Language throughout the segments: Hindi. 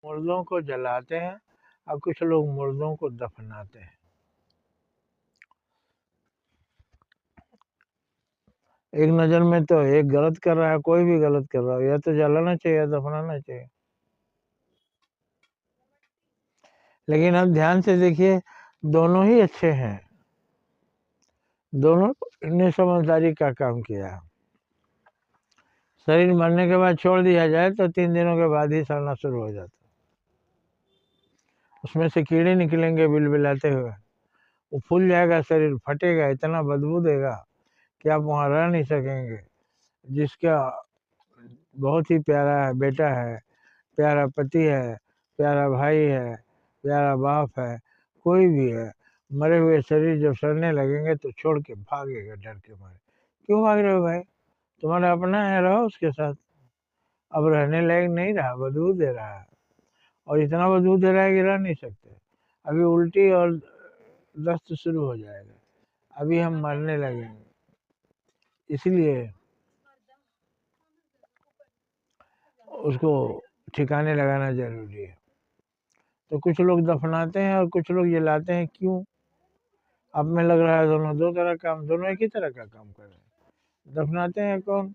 मुर्दों को जलाते हैं और कुछ लोग मुर्दों को दफनाते हैं। एक नज़र में तो एक गलत कर रहा है, कोई भी गलत कर रहा है, या तो जलाना चाहिए या दफनाना चाहिए। लेकिन अब ध्यान से देखिए, दोनों ही अच्छे हैं, दोनों ने समझदारी का काम किया। शरीर मरने के बाद छोड़ दिया जाए तो 3 दिनों के बाद ही सड़ना शुरू हो जाता, उसमें से कीड़े निकलेंगे बिलबिलाते हुए, वो फूल जाएगा, शरीर फटेगा, इतना बदबू देगा कि आप वहाँ रह नहीं सकेंगे। जिसका बहुत ही प्यारा है बेटा है, प्यारा पति है, प्यारा भाई है, प्यारा बाप है, कोई भी है, मरे हुए शरीर जब सड़ने लगेंगे तो छोड़ के भागेगा डर के मारे। क्यों भाग रहे हो भाई? तुम्हारा अपना है, रहो उसके साथ। अब रहने लायक नहीं रहा, बदबू दे रहा है, और इतना बदबू दे रहा है कि रह नहीं सकते। अभी उल्टी और दस्त शुरू हो जाएगा, अभी हम मरने लगेंगे। इसलिए उसको ठिकाने लगाना जरूरी है। तो कुछ लोग दफनाते हैं और कुछ लोग जलाते हैं। क्यों? अब में लग रहा है दोनों दो तरह काम, दोनों एक ही तरह का काम कर रहे हैं। दफनाते हैं कौन?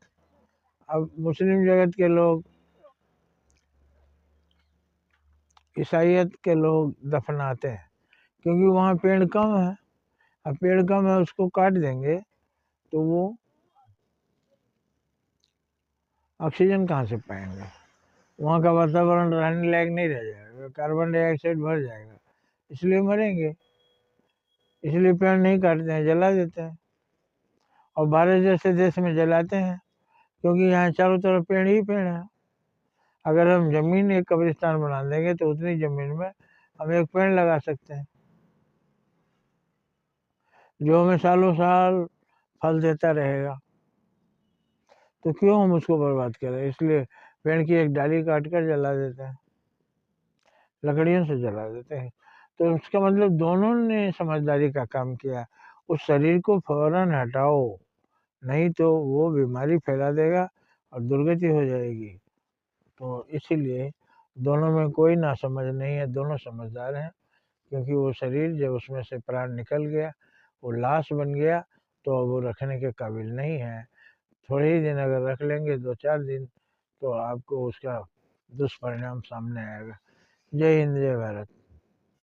अब मुस्लिम जगत के लोग, ईसाइयत के लोग दफनाते हैं, क्योंकि वहाँ पेड़ कम है। अब पेड़ कम है, उसको काट देंगे तो वो ऑक्सीजन कहाँ से पाएंगे? वहाँ का वातावरण रहने लायक नहीं रह जाएगा, कार्बन डाइऑक्साइड भर जाएगा, इसलिए मरेंगे। इसलिए पेड़ नहीं काटते हैं, जला देते हैं। और भारत जैसे देश में जलाते हैं क्योंकि यहाँ चारों तरफ पेड़ ही पेड़ है। अगर हम जमीन एक कब्रिस्तान बना देंगे तो उतनी जमीन में हम एक पेड़ लगा सकते हैं, जो हमें सालों साल फल देता रहेगा। तो क्यों हम उसको बर्बाद करें? इसलिए पेड़ की एक डाली काट कर जला देते हैं, लकड़ियों से जला देते हैं। तो उसका मतलब दोनों ने समझदारी का काम किया। उस शरीर को फौरन हटाओ, नहीं तो वो बीमारी फैला देगा और दुर्गति हो जाएगी। तो इसीलिए दोनों में कोई नासमझ नहीं है, दोनों समझदार हैं। क्योंकि वो शरीर जब उसमें से प्राण निकल गया, वो लाश बन गया, तो अब वो रखने के काबिल नहीं है। थोड़े ही दिन अगर रख लेंगे, 2-4 दिन, तो आपको उसका दुष्परिणाम सामने आएगा। जय हिंद, जय भारत।